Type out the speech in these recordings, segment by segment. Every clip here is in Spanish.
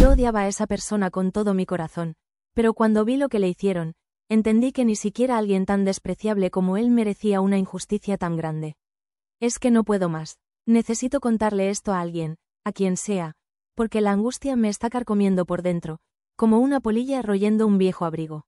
Yo odiaba a esa persona con todo mi corazón, pero cuando vi lo que le hicieron, entendí que ni siquiera alguien tan despreciable como él merecía una injusticia tan grande. Es que no puedo más. Necesito contarle esto a alguien, a quien sea, porque la angustia me está carcomiendo por dentro, como una polilla royendo un viejo abrigo.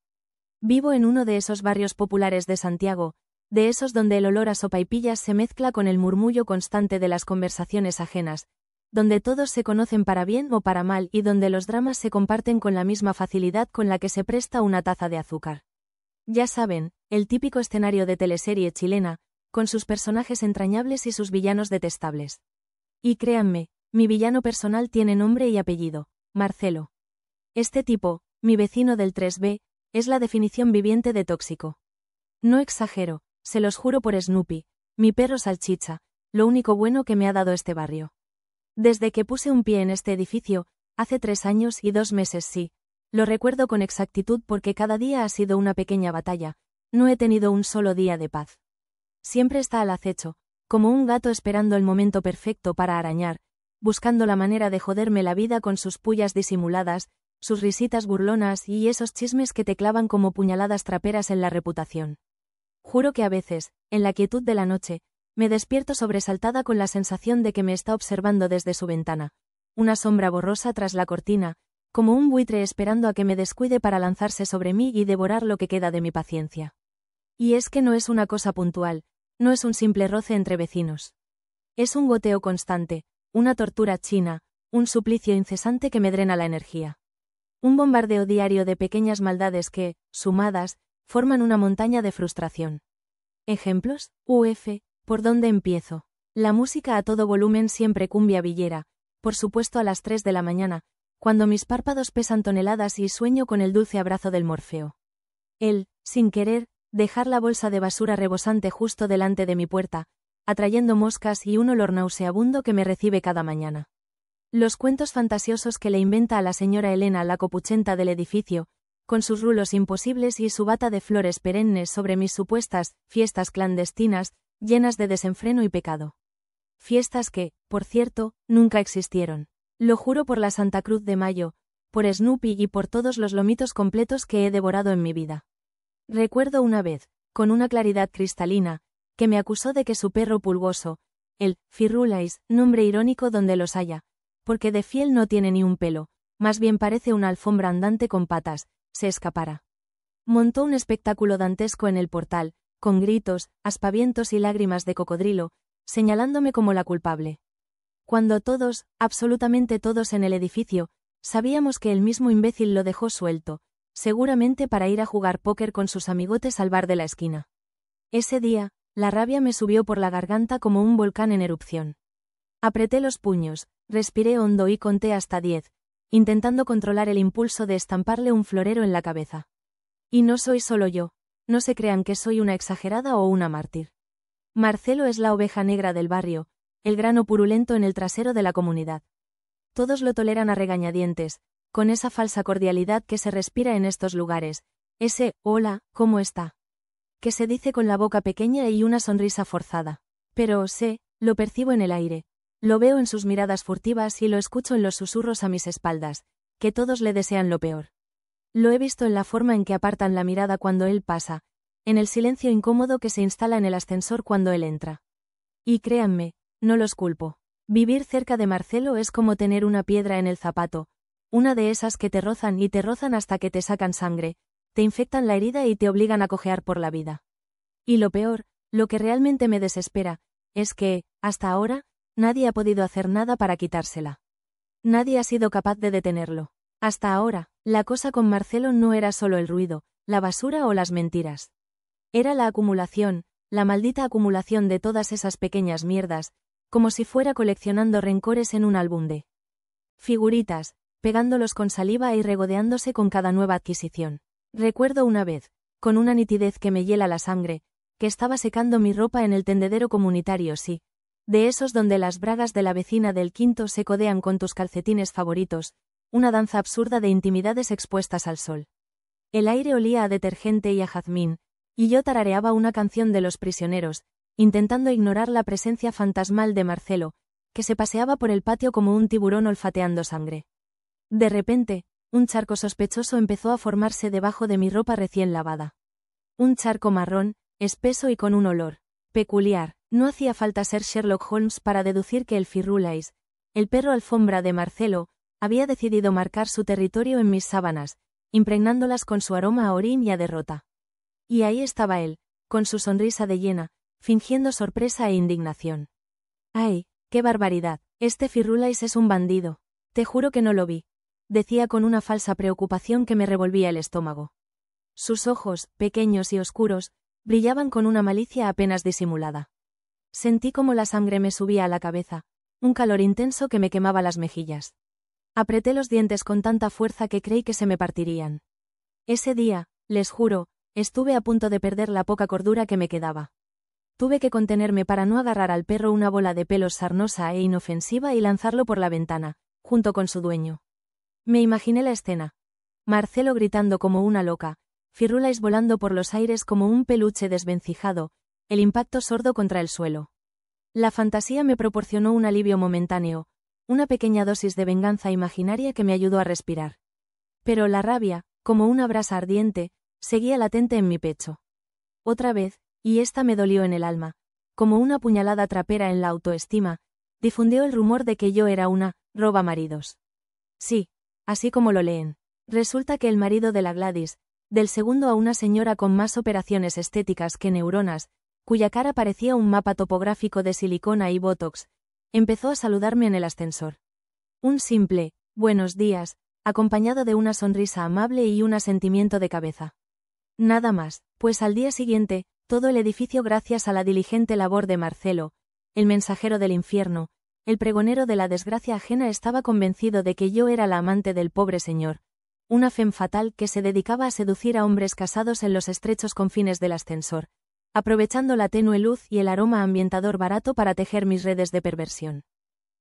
Vivo en uno de esos barrios populares de Santiago, de esos donde el olor a sopaipillas se mezcla con el murmullo constante de las conversaciones ajenas, donde todos se conocen para bien o para mal y donde los dramas se comparten con la misma facilidad con la que se presta una taza de azúcar. Ya saben, el típico escenario de teleserie chilena, con sus personajes entrañables y sus villanos detestables. Y créanme, mi villano personal tiene nombre y apellido, Marcelo. Este tipo, mi vecino del 3B, es la definición viviente de tóxico. No exagero, se los juro por Snoopy, mi perro salchicha, lo único bueno que me ha dado este barrio. Desde que puse un pie en este edificio, hace 3 años y 2 meses sí, lo recuerdo con exactitud porque cada día ha sido una pequeña batalla, no he tenido un solo día de paz. Siempre está al acecho, como un gato esperando el momento perfecto para arañar, buscando la manera de joderme la vida con sus pullas disimuladas, sus risitas burlonas y esos chismes que te clavan como puñaladas traperas en la reputación. Juro que a veces, en la quietud de la noche, me despierto sobresaltada con la sensación de que me está observando desde su ventana, una sombra borrosa tras la cortina, como un buitre esperando a que me descuide para lanzarse sobre mí y devorar lo que queda de mi paciencia. Y es que no es una cosa puntual, no es un simple roce entre vecinos. Es un goteo constante, una tortura china, un suplicio incesante que me drena la energía. Un bombardeo diario de pequeñas maldades que, sumadas, forman una montaña de frustración. ¿Ejemplos? ¿Por dónde empiezo? La música a todo volumen siempre cumbia villera, por supuesto a las 3 de la mañana, cuando mis párpados pesan toneladas y sueño con el dulce abrazo del Morfeo. Él, sin querer, dejar la bolsa de basura rebosante justo delante de mi puerta, atrayendo moscas y un olor nauseabundo que me recibe cada mañana. Los cuentos fantasiosos que le inventa a la señora Elena, la copuchenta del edificio, con sus rulos imposibles y su bata de flores perennes sobre mis supuestas fiestas clandestinas, llenas de desenfreno y pecado. Fiestas que, por cierto, nunca existieron. Lo juro por la Santa Cruz de Mayo, por Snoopy y por todos los lomitos completos que he devorado en mi vida. Recuerdo una vez, con una claridad cristalina, que me acusó de que su perro pulgoso, el Firulais, nombre irónico donde los haya, porque de fiel no tiene ni un pelo, más bien parece una alfombra andante con patas, se escapara. Montó un espectáculo dantesco en el portal, con gritos, aspavientos y lágrimas de cocodrilo, señalándome como la culpable. Cuando todos, absolutamente todos en el edificio, sabíamos que el mismo imbécil lo dejó suelto, seguramente para ir a jugar póker con sus amigotes al bar de la esquina. Ese día, la rabia me subió por la garganta como un volcán en erupción. Apreté los puños, respiré hondo y conté hasta 10, intentando controlar el impulso de estamparle un florero en la cabeza. Y no soy solo yo, no se crean que soy una exagerada o una mártir. Marcelo es la oveja negra del barrio, el grano purulento en el trasero de la comunidad. Todos lo toleran a regañadientes, con esa falsa cordialidad que se respira en estos lugares, ese «hola, ¿cómo está?», que se dice con la boca pequeña y una sonrisa forzada. Pero lo percibo en el aire, lo veo en sus miradas furtivas y lo escucho en los susurros a mis espaldas, que todos le desean lo peor. Lo he visto en la forma en que apartan la mirada cuando él pasa, en el silencio incómodo que se instala en el ascensor cuando él entra. Y créanme, no los culpo. Vivir cerca de Marcelo es como tener una piedra en el zapato, una de esas que te rozan y te rozan hasta que te sacan sangre, te infectan la herida y te obligan a cojear por la vida. Y lo peor, lo que realmente me desespera, es que, hasta ahora, nadie ha podido hacer nada para quitársela. Nadie ha sido capaz de detenerlo. Hasta ahora, la cosa con Marcelo no era solo el ruido, la basura o las mentiras. Era la acumulación, la maldita acumulación de todas esas pequeñas mierdas, como si fuera coleccionando rencores en un álbum de figuritas, pegándolos con saliva y regodeándose con cada nueva adquisición. Recuerdo una vez, con una nitidez que me hiela la sangre, que estaba secando mi ropa en el tendedero comunitario, sí, de esos donde las bragas de la vecina del quinto se codean con tus calcetines favoritos, una danza absurda de intimidades expuestas al sol. El aire olía a detergente y a jazmín, y yo tarareaba una canción de Los Prisioneros, intentando ignorar la presencia fantasmal de Marcelo, que se paseaba por el patio como un tiburón olfateando sangre. De repente, un charco sospechoso empezó a formarse debajo de mi ropa recién lavada. Un charco marrón, espeso y con un olor peculiar. No hacía falta ser Sherlock Holmes para deducir que el Firulais, el perro alfombra de Marcelo, había decidido marcar su territorio en mis sábanas, impregnándolas con su aroma a orín y a derrota. Y ahí estaba él, con su sonrisa de hiena, fingiendo sorpresa e indignación. ¡Ay, qué barbaridad! Este Firulais es un bandido. Te juro que no lo vi, decía con una falsa preocupación que me revolvía el estómago. Sus ojos, pequeños y oscuros, brillaban con una malicia apenas disimulada. Sentí como la sangre me subía a la cabeza, un calor intenso que me quemaba las mejillas. Apreté los dientes con tanta fuerza que creí que se me partirían. Ese día, les juro, estuve a punto de perder la poca cordura que me quedaba. Tuve que contenerme para no agarrar al perro una bola de pelos sarnosa e inofensiva y lanzarlo por la ventana, junto con su dueño. Me imaginé la escena. Marcelo gritando como una loca, Firulais volando por los aires como un peluche desvencijado, el impacto sordo contra el suelo. La fantasía me proporcionó un alivio momentáneo, una pequeña dosis de venganza imaginaria que me ayudó a respirar. Pero la rabia, como una brasa ardiente, seguía latente en mi pecho. Otra vez, y esta me dolió en el alma, como una puñalada trapera en la autoestima, difundió el rumor de que yo era una roba maridos. Sí, así como lo leen. Resulta que el marido de la Gladys, del segundo a una señora con más operaciones estéticas que neuronas, cuya cara parecía un mapa topográfico de silicona y botox, empezó a saludarme en el ascensor. Un simple, buenos días, acompañado de una sonrisa amable y un asentimiento de cabeza. Nada más, pues al día siguiente, todo el edificio gracias a la diligente labor de Marcelo, el mensajero del infierno, el pregonero de la desgracia ajena estaba convencido de que yo era la amante del pobre señor, una femme fatal que se dedicaba a seducir a hombres casados en los estrechos confines del ascensor, aprovechando la tenue luz y el aroma ambientador barato para tejer mis redes de perversión.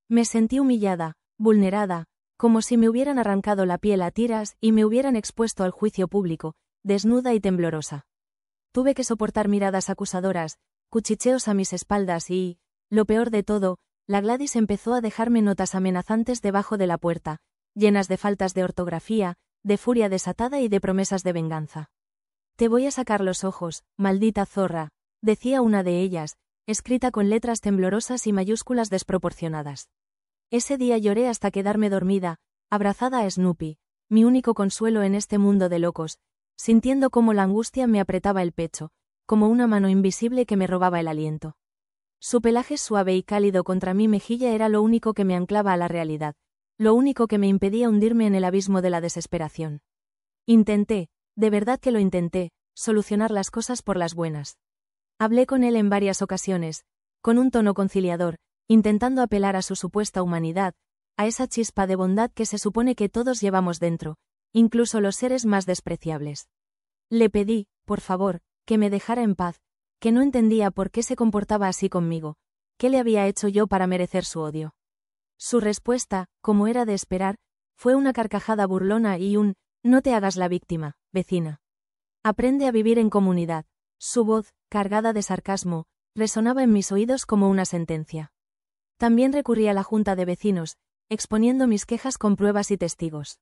Me sentí humillada, vulnerada, como si me hubieran arrancado la piel a tiras y me hubieran expuesto al juicio público, desnuda y temblorosa. Tuve que soportar miradas acusadoras, cuchicheos a mis espaldas y, lo peor de todo, la Gladys empezó a dejarme notas amenazantes debajo de la puerta, llenas de faltas de ortografía, de furia desatada y de promesas de venganza. Te voy a sacar los ojos, maldita zorra, decía una de ellas, escrita con letras temblorosas y mayúsculas desproporcionadas. Ese día lloré hasta quedarme dormida, abrazada a Snoopy, mi único consuelo en este mundo de locos, sintiendo cómo la angustia me apretaba el pecho, como una mano invisible que me robaba el aliento. Su pelaje suave y cálido contra mi mejilla era lo único que me anclaba a la realidad, lo único que me impedía hundirme en el abismo de la desesperación. Intenté, de verdad que lo intenté, solucionar las cosas por las buenas. Hablé con él en varias ocasiones, con un tono conciliador, intentando apelar a su supuesta humanidad, a esa chispa de bondad que se supone que todos llevamos dentro, incluso los seres más despreciables. Le pedí, por favor, que me dejara en paz, que no entendía por qué se comportaba así conmigo, qué le había hecho yo para merecer su odio. Su respuesta, como era de esperar, fue una carcajada burlona y un «no te hagas la víctima, vecina. Aprende a vivir en comunidad». Su voz, cargada de sarcasmo, resonaba en mis oídos como una sentencia. También recurrí a la junta de vecinos, exponiendo mis quejas con pruebas y testigos.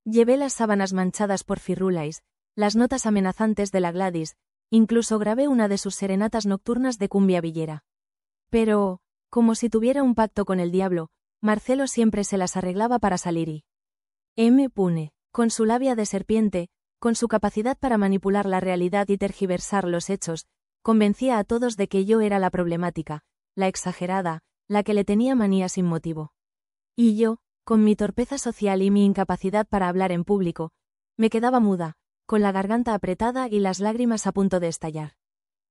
Llevé las sábanas manchadas por Firulais, las notas amenazantes de la Gladys, incluso grabé una de sus serenatas nocturnas de cumbia villera. Pero, como si tuviera un pacto con el diablo, Marcelo siempre se las arreglaba para salir y M. Pune, con su labia de serpiente, con su capacidad para manipular la realidad y tergiversar los hechos, convencía a todos de que yo era la problemática, la exagerada, la que le tenía manía sin motivo. Y yo, con mi torpeza social y mi incapacidad para hablar en público, me quedaba muda, con la garganta apretada y las lágrimas a punto de estallar.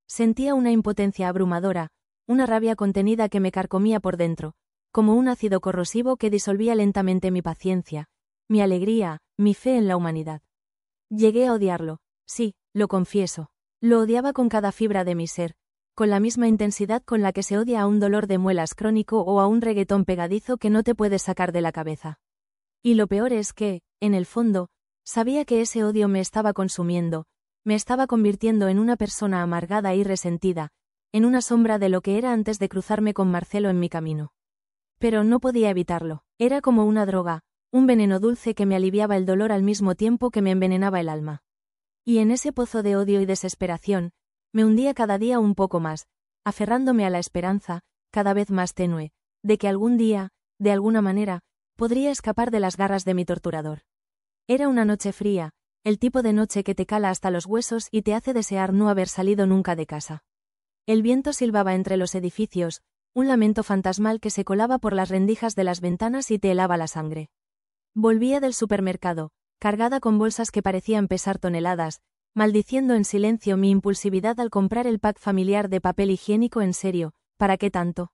Sentía una impotencia abrumadora, una rabia contenida que me carcomía por dentro, como un ácido corrosivo que disolvía lentamente mi paciencia, mi alegría, mi fe en la humanidad. Llegué a odiarlo, sí, lo confieso. Lo odiaba con cada fibra de mi ser, con la misma intensidad con la que se odia a un dolor de muelas crónico o a un reggaetón pegadizo que no te puedes sacar de la cabeza. Y lo peor es que, en el fondo, sabía que ese odio me estaba consumiendo, me estaba convirtiendo en una persona amargada y resentida, en una sombra de lo que era antes de cruzarme con Marcelo en mi camino. Pero no podía evitarlo, era como una droga, un veneno dulce que me aliviaba el dolor al mismo tiempo que me envenenaba el alma. Y en ese pozo de odio y desesperación, me hundía cada día un poco más, aferrándome a la esperanza, cada vez más tenue, de que algún día, de alguna manera, podría escapar de las garras de mi torturador. Era una noche fría, el tipo de noche que te cala hasta los huesos y te hace desear no haber salido nunca de casa. El viento silbaba entre los edificios, un lamento fantasmal que se colaba por las rendijas de las ventanas y te helaba la sangre. Volvía del supermercado, cargada con bolsas que parecían pesar toneladas, maldiciendo en silencio mi impulsividad al comprar el pack familiar de papel higiénico. En serio, ¿para qué tanto?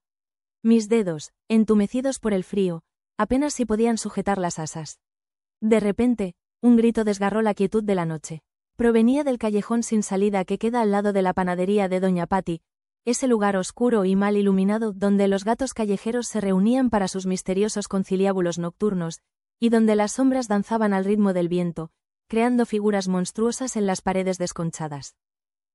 Mis dedos, entumecidos por el frío, apenas si podían sujetar las asas. De repente, un grito desgarró la quietud de la noche. Provenía del callejón sin salida que queda al lado de la panadería de Doña Patti, ese lugar oscuro y mal iluminado donde los gatos callejeros se reunían para sus misteriosos conciliábulos nocturnos, y donde las sombras danzaban al ritmo del viento, creando figuras monstruosas en las paredes desconchadas.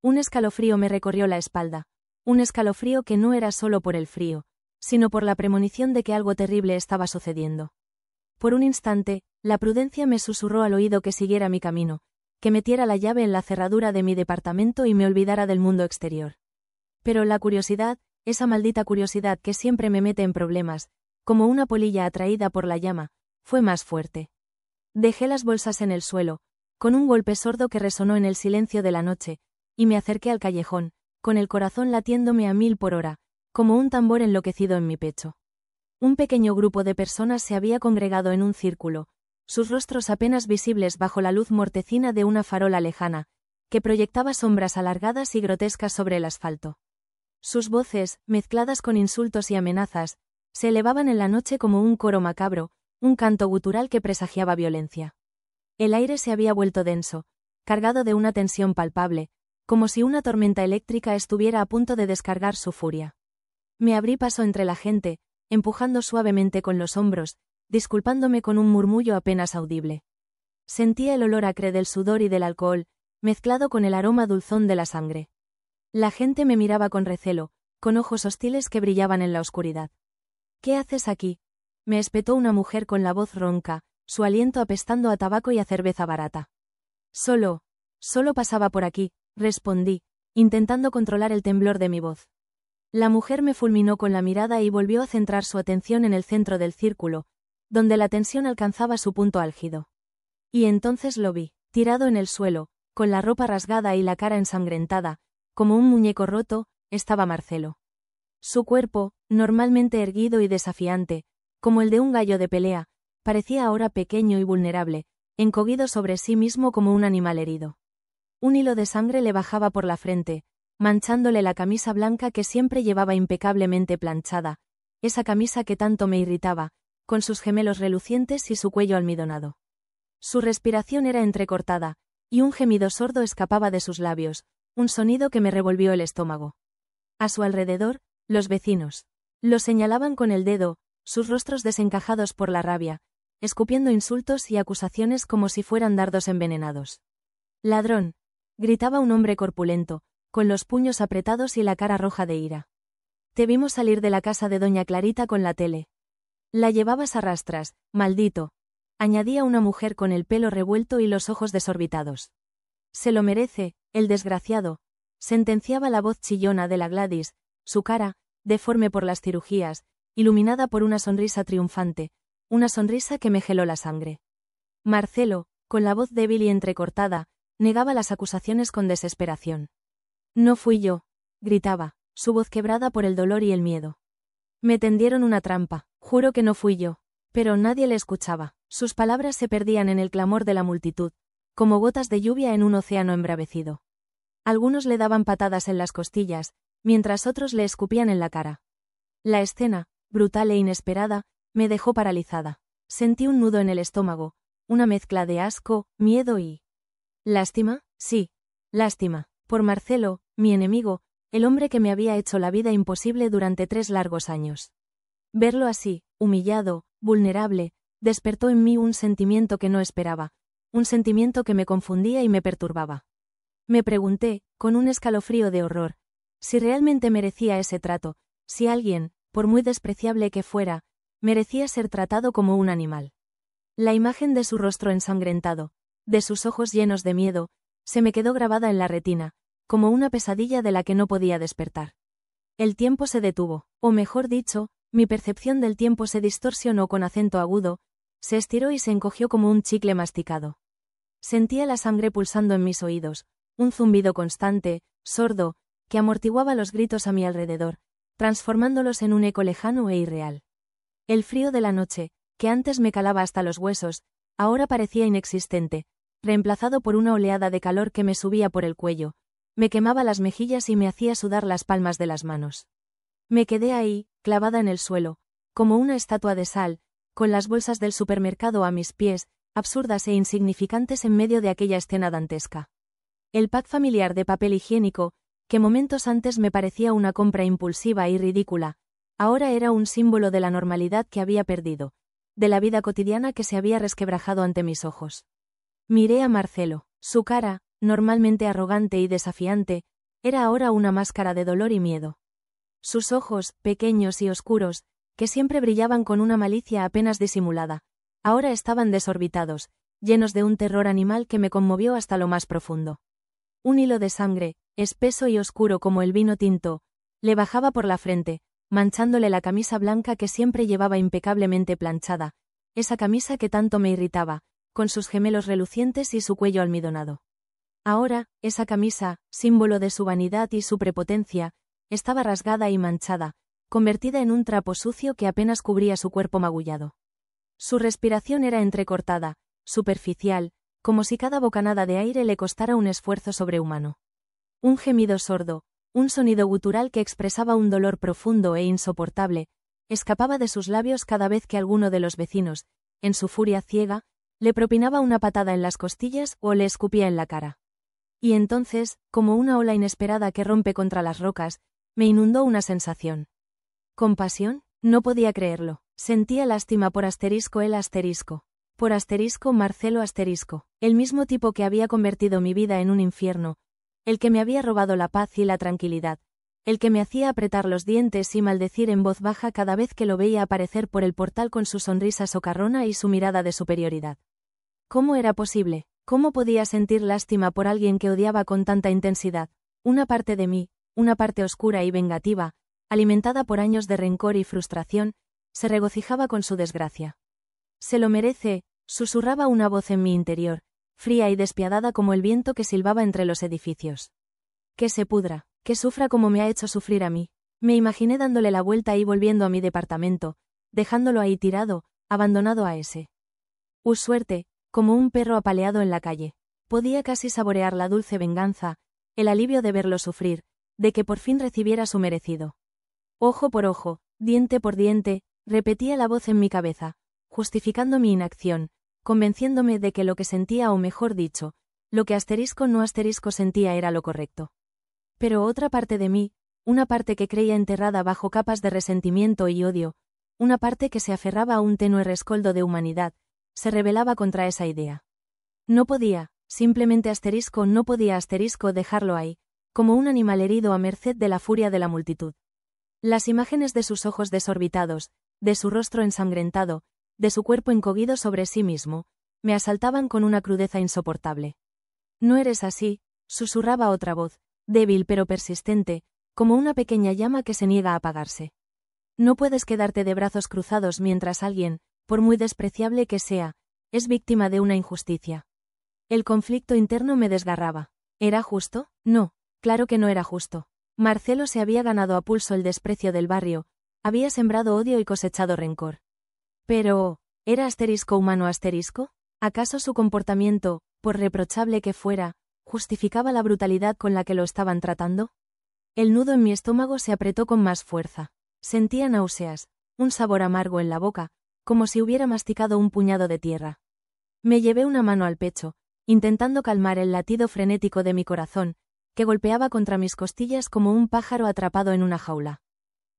Un escalofrío me recorrió la espalda, un escalofrío que no era solo por el frío, sino por la premonición de que algo terrible estaba sucediendo. Por un instante, la prudencia me susurró al oído que siguiera mi camino, que metiera la llave en la cerradura de mi departamento y me olvidara del mundo exterior. Pero la curiosidad, esa maldita curiosidad que siempre me mete en problemas, como una polilla atraída por la llama, fue más fuerte. Dejé las bolsas en el suelo, con un golpe sordo que resonó en el silencio de la noche, y me acerqué al callejón, con el corazón latiéndome a 1000 por hora, como un tambor enloquecido en mi pecho. Un pequeño grupo de personas se había congregado en un círculo, sus rostros apenas visibles bajo la luz mortecina de una farola lejana, que proyectaba sombras alargadas y grotescas sobre el asfalto. Sus voces, mezcladas con insultos y amenazas, se elevaban en la noche como un coro macabro, un canto gutural que presagiaba violencia. El aire se había vuelto denso, cargado de una tensión palpable, como si una tormenta eléctrica estuviera a punto de descargar su furia. Me abrí paso entre la gente, empujando suavemente con los hombros, disculpándome con un murmullo apenas audible. Sentía el olor acre del sudor y del alcohol, mezclado con el aroma dulzón de la sangre. La gente me miraba con recelo, con ojos hostiles que brillaban en la oscuridad. ¿Qué haces aquí?, me espetó una mujer con la voz ronca, su aliento apestando a tabaco y a cerveza barata. Solo pasaba por aquí, respondí, intentando controlar el temblor de mi voz. La mujer me fulminó con la mirada y volvió a centrar su atención en el centro del círculo, donde la tensión alcanzaba su punto álgido. Y entonces lo vi, tirado en el suelo, con la ropa rasgada y la cara ensangrentada, como un muñeco roto, estaba Marcelo. Su cuerpo, normalmente erguido y desafiante, como el de un gallo de pelea, parecía ahora pequeño y vulnerable, encogido sobre sí mismo como un animal herido. Un hilo de sangre le bajaba por la frente, manchándole la camisa blanca que siempre llevaba impecablemente planchada, esa camisa que tanto me irritaba, con sus gemelos relucientes y su cuello almidonado. Su respiración era entrecortada, y un gemido sordo escapaba de sus labios, un sonido que me revolvió el estómago. A su alrededor, los vecinos lo señalaban con el dedo, sus rostros desencajados por la rabia, escupiendo insultos y acusaciones como si fueran dardos envenenados. «¡Ladrón!», gritaba un hombre corpulento, con los puños apretados y la cara roja de ira. «Te vimos salir de la casa de doña Clarita con la tele. La llevabas a rastras, maldito», añadía una mujer con el pelo revuelto y los ojos desorbitados. «Se lo merece, el desgraciado», sentenciaba la voz chillona de la Gladys, su cara, deforme por las cirugías, iluminada por una sonrisa triunfante, una sonrisa que me geló la sangre. Marcelo, con la voz débil y entrecortada, negaba las acusaciones con desesperación. «No fui yo», gritaba, su voz quebrada por el dolor y el miedo. «Me tendieron una trampa, juro que no fui yo». Pero nadie le escuchaba, sus palabras se perdían en el clamor de la multitud, como gotas de lluvia en un océano embravecido. Algunos le daban patadas en las costillas, mientras otros le escupían en la cara. La escena, brutal e inesperada, me dejó paralizada. Sentí un nudo en el estómago, una mezcla de asco, miedo y... ¿Lástima? Sí, lástima, por Marcelo, mi enemigo, el hombre que me había hecho la vida imposible durante 3 largos años. Verlo así, humillado, vulnerable, despertó en mí un sentimiento que no esperaba, un sentimiento que me confundía y me perturbaba. Me pregunté, con un escalofrío de horror, si realmente merecía ese trato, si alguien, por muy despreciable que fuera, merecía ser tratado como un animal. La imagen de su rostro ensangrentado, de sus ojos llenos de miedo, se me quedó grabada en la retina, como una pesadilla de la que no podía despertar. El tiempo se detuvo, o mejor dicho, mi percepción del tiempo se distorsionó con acento agudo, se estiró y se encogió como un chicle masticado. Sentía la sangre pulsando en mis oídos, un zumbido constante, sordo, que amortiguaba los gritos a mi alrededor, transformándolos en un eco lejano e irreal. El frío de la noche, que antes me calaba hasta los huesos, ahora parecía inexistente, reemplazado por una oleada de calor que me subía por el cuello, me quemaba las mejillas y me hacía sudar las palmas de las manos. Me quedé ahí, clavada en el suelo, como una estatua de sal, con las bolsas del supermercado a mis pies, absurdas e insignificantes en medio de aquella escena dantesca. El pack familiar de papel higiénico, que momentos antes me parecía una compra impulsiva y ridícula, ahora era un símbolo de la normalidad que había perdido, de la vida cotidiana que se había resquebrajado ante mis ojos. Miré a Marcelo. Su cara, normalmente arrogante y desafiante, era ahora una máscara de dolor y miedo. Sus ojos, pequeños y oscuros, que siempre brillaban con una malicia apenas disimulada, ahora estaban desorbitados, llenos de un terror animal que me conmovió hasta lo más profundo. Un hilo de sangre, espeso y oscuro como el vino tinto, le bajaba por la frente, manchándole la camisa blanca que siempre llevaba impecablemente planchada, esa camisa que tanto me irritaba, con sus gemelos relucientes y su cuello almidonado. Ahora, esa camisa, símbolo de su vanidad y su prepotencia, estaba rasgada y manchada, convertida en un trapo sucio que apenas cubría su cuerpo magullado. Su respiración era entrecortada, superficial, como si cada bocanada de aire le costara un esfuerzo sobrehumano. Un gemido sordo, un sonido gutural que expresaba un dolor profundo e insoportable, escapaba de sus labios cada vez que alguno de los vecinos, en su furia ciega, le propinaba una patada en las costillas o le escupía en la cara. Y entonces, como una ola inesperada que rompe contra las rocas, me inundó una sensación. ¿Compasión? No podía creerlo. Sentía lástima por el asterisco. Por Marcelo asterisco, el mismo tipo que había convertido mi vida en un infierno, el que me había robado la paz y la tranquilidad, el que me hacía apretar los dientes y maldecir en voz baja cada vez que lo veía aparecer por el portal con su sonrisa socarrona y su mirada de superioridad. ¿Cómo era posible? ¿Cómo podía sentir lástima por alguien que odiaba con tanta intensidad? Una parte de mí, una parte oscura y vengativa, alimentada por años de rencor y frustración, se regocijaba con su desgracia. Se lo merece, susurraba una voz en mi interior, fría y despiadada como el viento que silbaba entre los edificios. Que se pudra, que sufra como me ha hecho sufrir a mí. Me imaginé dándole la vuelta y volviendo a mi departamento, dejándolo ahí tirado, abandonado a ese. Suerte, como un perro apaleado en la calle. Podía casi saborear la dulce venganza, el alivio de verlo sufrir, de que por fin recibiera su merecido. Ojo por ojo, diente por diente, repetía la voz en mi cabeza, justificando mi inacción, convenciéndome de que lo que sentía o mejor dicho, lo que no asterisco sentía era lo correcto. Pero otra parte de mí, una parte que creía enterrada bajo capas de resentimiento y odio, una parte que se aferraba a un tenue rescoldo de humanidad, se rebelaba contra esa idea. No podía, simplemente no podía dejarlo ahí, como un animal herido a merced de la furia de la multitud. Las imágenes de sus ojos desorbitados, de su rostro ensangrentado, de su cuerpo encogido sobre sí mismo, me asaltaban con una crudeza insoportable. No eres así, susurraba otra voz, débil pero persistente, como una pequeña llama que se niega a apagarse. No puedes quedarte de brazos cruzados mientras alguien, por muy despreciable que sea, es víctima de una injusticia. El conflicto interno me desgarraba. ¿Era justo? No, claro que no era justo. Marcelo se había ganado a pulso el desprecio del barrio, había sembrado odio y cosechado rencor. Pero, ¿era humano asterisco? ¿Acaso su comportamiento, por reprochable que fuera, justificaba la brutalidad con la que lo estaban tratando? El nudo en mi estómago se apretó con más fuerza. Sentía náuseas, un sabor amargo en la boca, como si hubiera masticado un puñado de tierra. Me llevé una mano al pecho, intentando calmar el latido frenético de mi corazón, que golpeaba contra mis costillas como un pájaro atrapado en una jaula.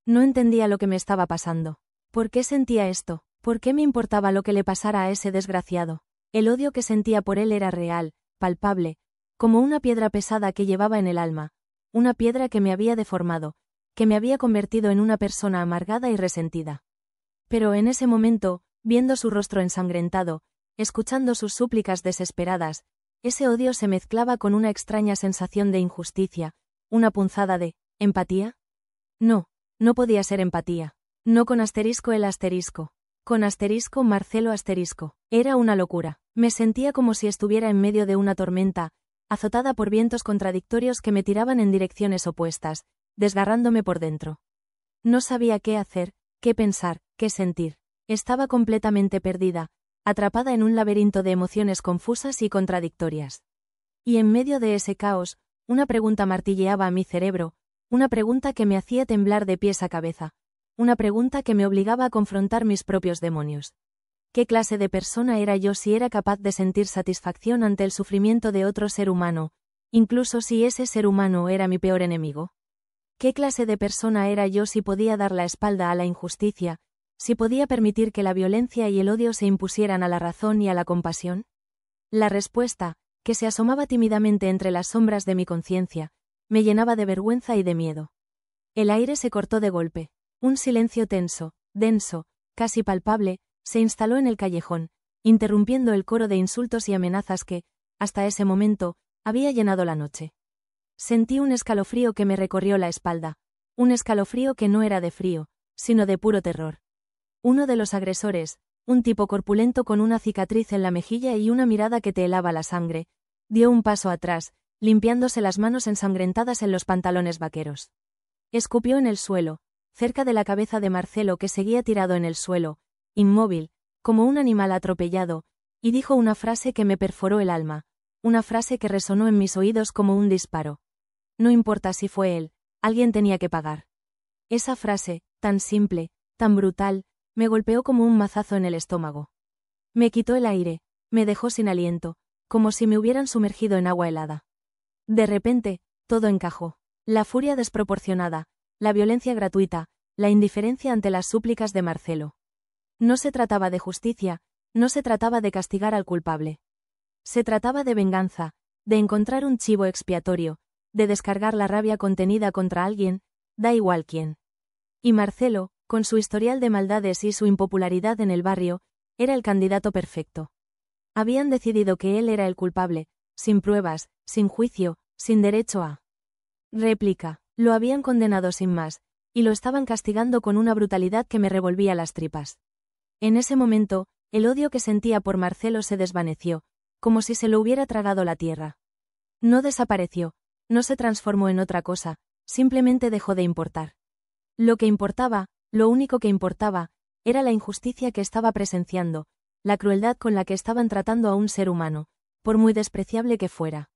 No entendía lo que me estaba pasando. ¿Por qué sentía esto? ¿Por qué me importaba lo que le pasara a ese desgraciado? El odio que sentía por él era real, palpable, como una piedra pesada que llevaba en el alma, una piedra que me había deformado, que me había convertido en una persona amargada y resentida. Pero en ese momento, Viendo su rostro ensangrentado, escuchando sus súplicas desesperadas, ese odio se mezclaba con una extraña sensación de injusticia, una punzada de ¿empatía? No, no podía ser empatía. No con asterisco el asterisco. Con asterisco Marcelo asterisco. Era una locura. Me sentía como si estuviera en medio de una tormenta, azotada por vientos contradictorios que me tiraban en direcciones opuestas, desgarrándome por dentro. No sabía qué hacer, qué pensar, qué sentir. Estaba completamente perdida, atrapada en un laberinto de emociones confusas y contradictorias. Y en medio de ese caos, una pregunta martilleaba a mi cerebro, una pregunta que me hacía temblar de pies a cabeza, una pregunta que me obligaba a confrontar mis propios demonios. ¿Qué clase de persona era yo si era capaz de sentir satisfacción ante el sufrimiento de otro ser humano, incluso si ese ser humano era mi peor enemigo? ¿Qué clase de persona era yo si podía dar la espalda a la injusticia, si podía permitir que la violencia y el odio se impusieran a la razón y a la compasión? La respuesta, que se asomaba tímidamente entre las sombras de mi conciencia, me llenaba de vergüenza y de miedo. El aire se cortó de golpe. Un silencio tenso, denso, casi palpable, se instaló en el callejón, interrumpiendo el coro de insultos y amenazas que, hasta ese momento, había llenado la noche. Sentí un escalofrío que me recorrió la espalda, un escalofrío que no era de frío, sino de puro terror. Uno de los agresores, un tipo corpulento con una cicatriz en la mejilla y una mirada que te helaba la sangre, dio un paso atrás, limpiándose las manos ensangrentadas en los pantalones vaqueros. Escupió en el suelo, cerca de la cabeza de Marcelo que seguía tirado en el suelo, inmóvil, como un animal atropellado, y dijo una frase que me perforó el alma, una frase que resonó en mis oídos como un disparo. No importa si fue él, alguien tenía que pagar. Esa frase, tan simple, tan brutal, me golpeó como un mazazo en el estómago. Me quitó el aire, me dejó sin aliento, como si me hubieran sumergido en agua helada. De repente, todo encajó. La furia desproporcionada, la violencia gratuita, la indiferencia ante las súplicas de Marcelo. No se trataba de justicia, no se trataba de castigar al culpable. Se trataba de venganza, de encontrar un chivo expiatorio, de descargar la rabia contenida contra alguien, da igual quién. Y Marcelo, con su historial de maldades y su impopularidad en el barrio, era el candidato perfecto. Habían decidido que él era el culpable, sin pruebas, sin juicio, sin derecho a réplica. Lo habían condenado sin más, y lo estaban castigando con una brutalidad que me revolvía las tripas. En ese momento, el odio que sentía por Marcelo se desvaneció, como si se lo hubiera tragado la tierra. No desapareció, no se transformó en otra cosa, simplemente dejó de importar. Lo que importaba, lo único que importaba, era la injusticia que estaba presenciando, la crueldad con la que estaban tratando a un ser humano, por muy despreciable que fuera.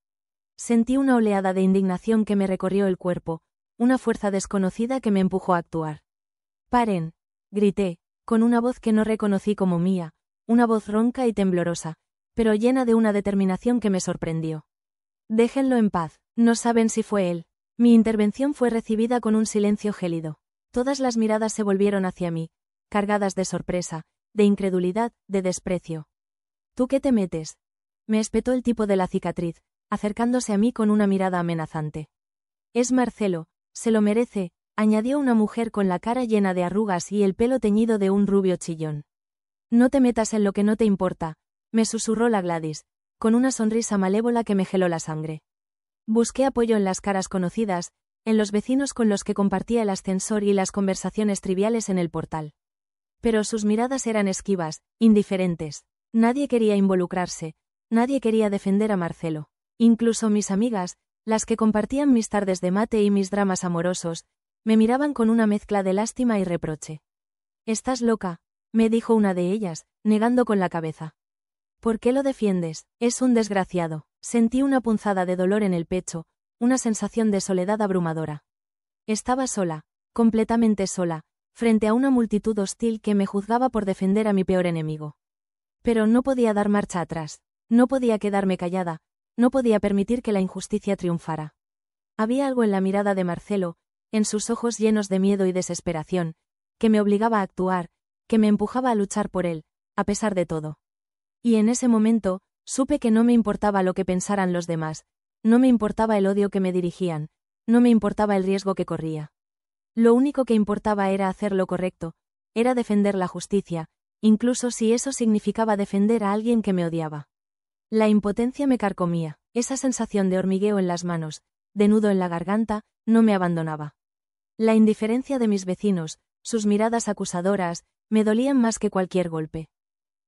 Sentí una oleada de indignación que me recorrió el cuerpo, una fuerza desconocida que me empujó a actuar. «¡Paren!», grité, con una voz que no reconocí como mía, una voz ronca y temblorosa, pero llena de una determinación que me sorprendió. «Déjenlo en paz, no saben si fue él». Mi intervención fue recibida con un silencio gélido. Todas las miradas se volvieron hacia mí, cargadas de sorpresa, de incredulidad, de desprecio. «¿Tú qué te metes?», me espetó el tipo de la cicatriz, acercándose a mí con una mirada amenazante. «Es Marcelo, se lo merece», añadió una mujer con la cara llena de arrugas y el pelo teñido de un rubio chillón. «No te metas en lo que no te importa», me susurró la Gladys, con una sonrisa malévola que me geló la sangre. Busqué apoyo en las caras conocidas, en los vecinos con los que compartía el ascensor y las conversaciones triviales en el portal. Pero sus miradas eran esquivas, indiferentes. Nadie quería involucrarse, nadie quería defender a Marcelo. Incluso mis amigas, las que compartían mis tardes de mate y mis dramas amorosos, me miraban con una mezcla de lástima y reproche. «Estás loca», me dijo una de ellas, negando con la cabeza. «¿Por qué lo defiendes? Es un desgraciado». Sentí una punzada de dolor en el pecho, una sensación de soledad abrumadora. Estaba sola, completamente sola, frente a una multitud hostil que me juzgaba por defender a mi peor enemigo. Pero no podía dar marcha atrás, no podía quedarme callada, no podía permitir que la injusticia triunfara. Había algo en la mirada de Marcelo, en sus ojos llenos de miedo y desesperación, que me obligaba a actuar, que me empujaba a luchar por él, a pesar de todo. Y en ese momento, supe que no me importaba lo que pensaran los demás, no me importaba el odio que me dirigían, no me importaba el riesgo que corría. Lo único que importaba era hacer lo correcto, era defender la justicia, incluso si eso significaba defender a alguien que me odiaba. La impotencia me carcomía, esa sensación de hormigueo en las manos, de nudo en la garganta, no me abandonaba. La indiferencia de mis vecinos, sus miradas acusadoras, me dolían más que cualquier golpe.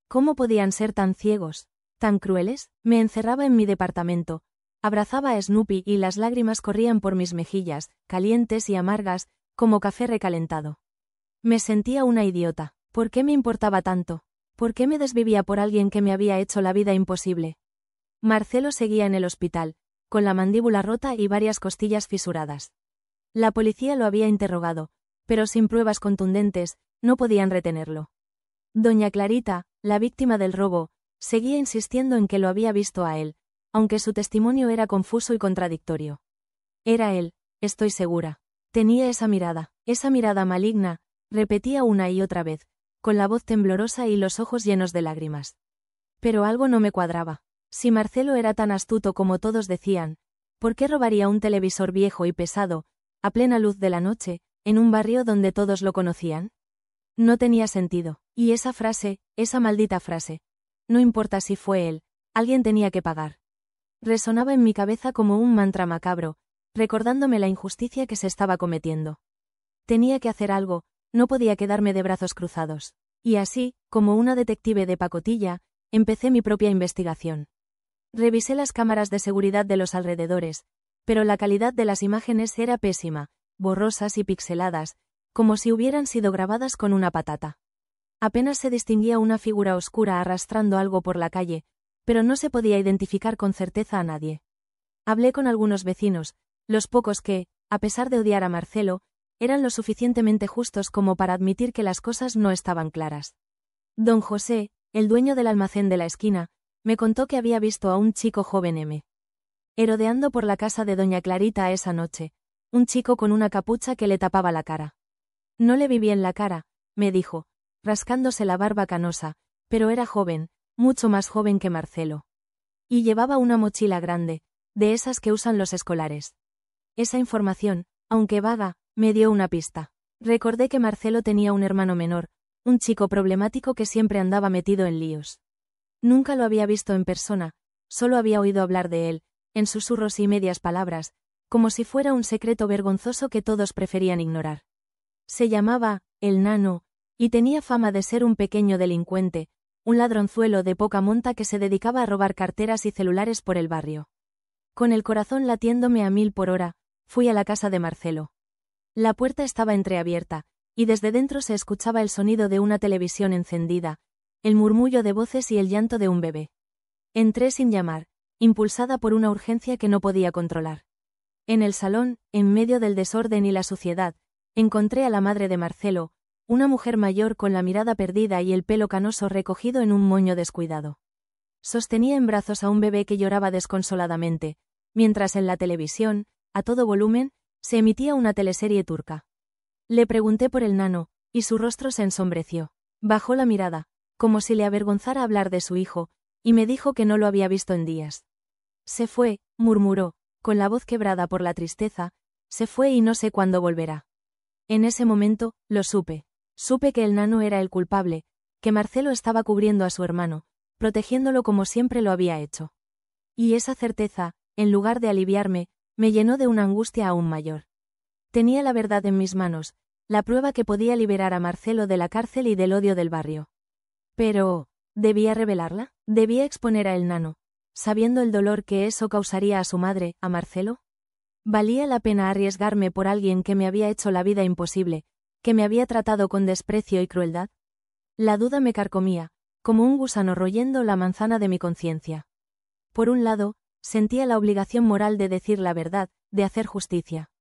¿Cómo podían ser tan ciegos, tan crueles? Me encerraba en mi departamento, abrazaba a Snoopy y las lágrimas corrían por mis mejillas, calientes y amargas, como café recalentado. Me sentía una idiota. ¿Por qué me importaba tanto? ¿Por qué me desvivía por alguien que me había hecho la vida imposible? Marcelo seguía en el hospital, con la mandíbula rota y varias costillas fisuradas. La policía lo había interrogado, pero sin pruebas contundentes, no podían retenerlo. Doña Clarita, la víctima del robo, seguía insistiendo en que lo había visto a él, aunque su testimonio era confuso y contradictorio. Era él, estoy segura. Tenía esa mirada maligna, repetía una y otra vez, con la voz temblorosa y los ojos llenos de lágrimas. Pero algo no me cuadraba. Si Marcelo era tan astuto como todos decían, ¿por qué robaría un televisor viejo y pesado, a plena luz de la noche, en un barrio donde todos lo conocían? No tenía sentido. Y esa maldita frase. No importa si fue él, alguien tenía que pagar. Resonaba en mi cabeza como un mantra macabro, recordándome la injusticia que se estaba cometiendo. Tenía que hacer algo, no podía quedarme de brazos cruzados. Y así, como una detective de pacotilla, empecé mi propia investigación. Revisé las cámaras de seguridad de los alrededores, pero la calidad de las imágenes era pésima, borrosas y pixeladas, como si hubieran sido grabadas con una patata. Apenas se distinguía una figura oscura arrastrando algo por la calle, pero no se podía identificar con certeza a nadie. Hablé con algunos vecinos, los pocos que, a pesar de odiar a Marcelo, eran lo suficientemente justos como para admitir que las cosas no estaban claras. Don José, el dueño del almacén de la esquina, me contó que había visto a un chico joven merodeando por la casa de doña Clarita esa noche, un chico con una capucha que le tapaba la cara. No le vi bien la cara, me dijo, rascándose la barba canosa, pero era joven, mucho más joven que Marcelo. Y llevaba una mochila grande, de esas que usan los escolares. Esa información, aunque vaga, me dio una pista. Recordé que Marcelo tenía un hermano menor, un chico problemático que siempre andaba metido en líos. Nunca lo había visto en persona, solo había oído hablar de él, en susurros y medias palabras, como si fuera un secreto vergonzoso que todos preferían ignorar. Se llamaba, el Nano, y tenía fama de ser un pequeño delincuente, un ladronzuelo de poca monta que se dedicaba a robar carteras y celulares por el barrio. Con el corazón latiéndome a 1000 por hora, fui a la casa de Marcelo. La puerta estaba entreabierta, y desde dentro se escuchaba el sonido de una televisión encendida, el murmullo de voces y el llanto de un bebé. Entré sin llamar, impulsada por una urgencia que no podía controlar. En el salón, en medio del desorden y la suciedad, encontré a la madre de Marcelo, una mujer mayor con la mirada perdida y el pelo canoso recogido en un moño descuidado. Sostenía en brazos a un bebé que lloraba desconsoladamente, mientras en la televisión, a todo volumen, se emitía una teleserie turca. Le pregunté por el Nano, y su rostro se ensombreció. Bajó la mirada, como si le avergonzara hablar de su hijo, y me dijo que no lo había visto en días. Se fue, murmuró, con la voz quebrada por la tristeza, se fue y no sé cuándo volverá. En ese momento, lo supe. Supe que el Nano era el culpable, que Marcelo estaba cubriendo a su hermano, protegiéndolo como siempre lo había hecho. Y esa certeza, en lugar de aliviarme, me llenó de una angustia aún mayor. Tenía la verdad en mis manos, la prueba que podía liberar a Marcelo de la cárcel y del odio del barrio. Pero, ¿debía revelarla? ¿Debía exponer a el Nano, sabiendo el dolor que eso causaría a su madre, a Marcelo? ¿Valía la pena arriesgarme por alguien que me había hecho la vida imposible, que me había tratado con desprecio y crueldad? La duda me carcomía, como un gusano royendo la manzana de mi conciencia. Por un lado, sentía la obligación moral de decir la verdad, de hacer justicia.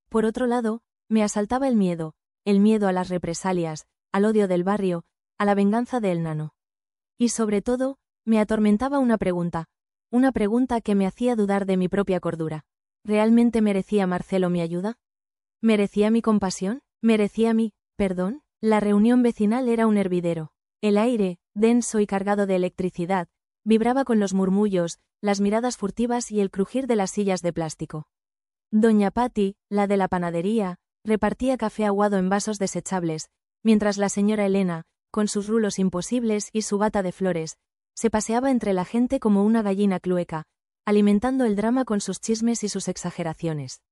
Por otro lado, me asaltaba el miedo a las represalias, al odio del barrio, a la venganza del Nano. Y sobre todo, me atormentaba una pregunta que me hacía dudar de mi propia cordura. ¿Realmente merecía Marcelo mi ayuda? ¿Merecía mi compasión? ¿Merecía mi perdón? La reunión vecinal era un hervidero. El aire, denso y cargado de electricidad, vibraba con los murmullos, las miradas furtivas y el crujir de las sillas de plástico. Doña Patty, la de la panadería, repartía café aguado en vasos desechables, mientras la señora Elena, con sus rulos imposibles y su bata de flores, se paseaba entre la gente como una gallina clueca, alimentando el drama con sus chismes y sus exageraciones.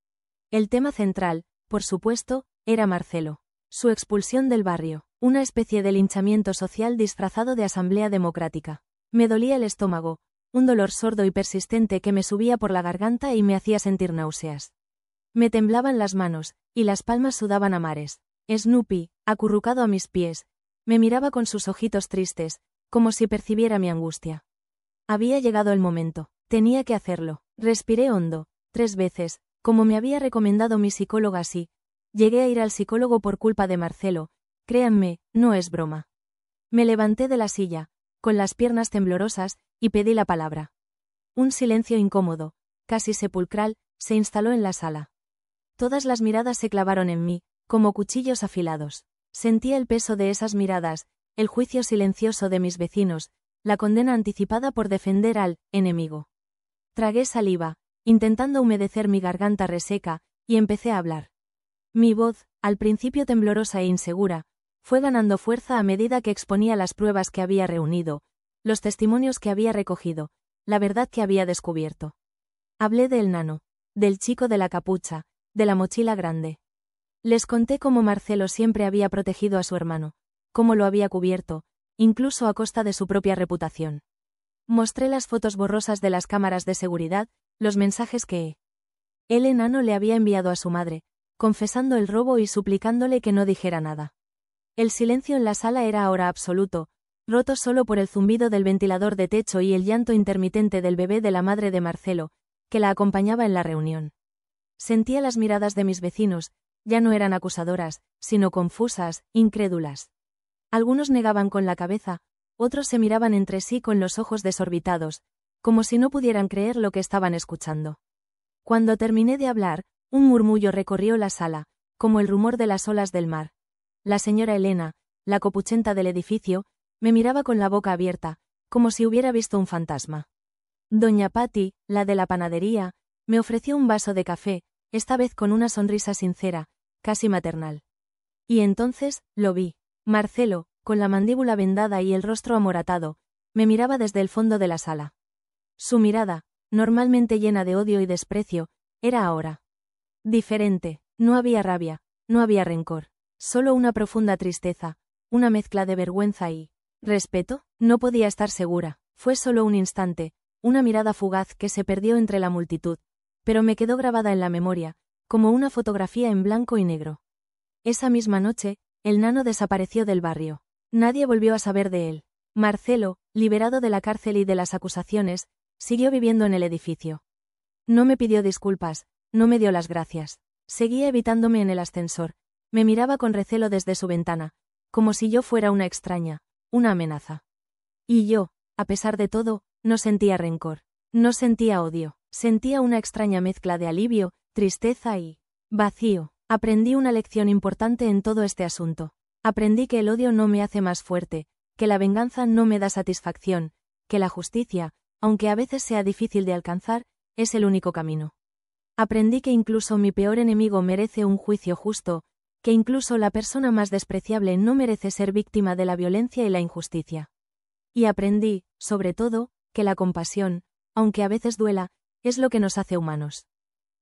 El tema central, por supuesto, era Marcelo. Su expulsión del barrio, una especie de linchamiento social disfrazado de asamblea democrática. Me dolía el estómago, un dolor sordo y persistente que me subía por la garganta y me hacía sentir náuseas. Me temblaban las manos, y las palmas sudaban a mares. Snoopy, acurrucado a mis pies, me miraba con sus ojitos tristes, como si percibiera mi angustia. Había llegado el momento, tenía que hacerlo. Respiré hondo, 3 veces, como me había recomendado mi psicóloga. Sí, llegué a ir al psicólogo por culpa de Marcelo, créanme, no es broma. Me levanté de la silla, con las piernas temblorosas, y pedí la palabra. Un silencio incómodo, casi sepulcral, se instaló en la sala. Todas las miradas se clavaron en mí, como cuchillos afilados. Sentía el peso de esas miradas, el juicio silencioso de mis vecinos, la condena anticipada por defender al enemigo. Tragué saliva, intentando humedecer mi garganta reseca, y empecé a hablar. Mi voz, al principio temblorosa e insegura, fue ganando fuerza a medida que exponía las pruebas que había reunido, los testimonios que había recogido, la verdad que había descubierto. Hablé del nano, del chico de la capucha, de la mochila grande. Les conté cómo Marcelo siempre había protegido a su hermano, cómo lo había cubierto, incluso a costa de su propia reputación. Mostré las fotos borrosas de las cámaras de seguridad, los mensajes que el enano le había enviado a su madre, confesando el robo y suplicándole que no dijera nada. El silencio en la sala era ahora absoluto, roto solo por el zumbido del ventilador de techo y el llanto intermitente del bebé de la madre de Marcelo, que la acompañaba en la reunión. Sentía las miradas de mis vecinos, ya no eran acusadoras, sino confusas, incrédulas. Algunos negaban con la cabeza, otros se miraban entre sí con los ojos desorbitados, como si no pudieran creer lo que estaban escuchando. Cuando terminé de hablar, un murmullo recorrió la sala, como el rumor de las olas del mar. La señora Elena, la copuchenta del edificio, me miraba con la boca abierta, como si hubiera visto un fantasma. Doña Patty, la de la panadería, me ofreció un vaso de café, esta vez con una sonrisa sincera, casi maternal. Y entonces, lo vi. Marcelo, con la mandíbula vendada y el rostro amoratado, me miraba desde el fondo de la sala. Su mirada, normalmente llena de odio y desprecio, era ahora diferente. No había rabia, no había rencor, solo una profunda tristeza, una mezcla de vergüenza y respeto. No podía estar segura, fue solo un instante, una mirada fugaz que se perdió entre la multitud, pero me quedó grabada en la memoria, como una fotografía en blanco y negro. Esa misma noche, el nano desapareció del barrio. Nadie volvió a saber de él. Marcelo, liberado de la cárcel y de las acusaciones, siguió viviendo en el edificio. No me pidió disculpas, no me dio las gracias. Seguía evitándome en el ascensor, me miraba con recelo desde su ventana, como si yo fuera una extraña, una amenaza. Y yo, a pesar de todo, no sentía rencor, no sentía odio, sentía una extraña mezcla de alivio, tristeza y vacío. Aprendí una lección importante en todo este asunto. Aprendí que el odio no me hace más fuerte, que la venganza no me da satisfacción, que la justicia, aunque a veces sea difícil de alcanzar, es el único camino. Aprendí que incluso mi peor enemigo merece un juicio justo, que incluso la persona más despreciable no merece ser víctima de la violencia y la injusticia. Y aprendí, sobre todo, que la compasión, aunque a veces duela, es lo que nos hace humanos.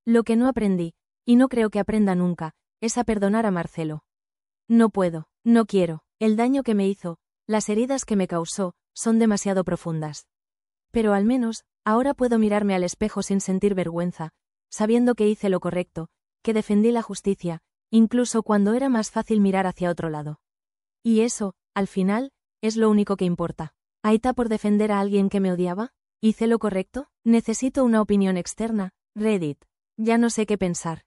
Lo que no aprendí, y no creo que aprenda nunca, es a perdonar a Marcelo. No puedo, no quiero, el daño que me hizo, las heridas que me causó, son demasiado profundas. Pero al menos, ahora puedo mirarme al espejo sin sentir vergüenza, sabiendo que hice lo correcto, que defendí la justicia, incluso cuando era más fácil mirar hacia otro lado. Y eso, al final, es lo único que importa. ¿Aita por defender a alguien que me odiaba? ¿Hice lo correcto? Necesito una opinión externa. Reddit. Ya no sé qué pensar.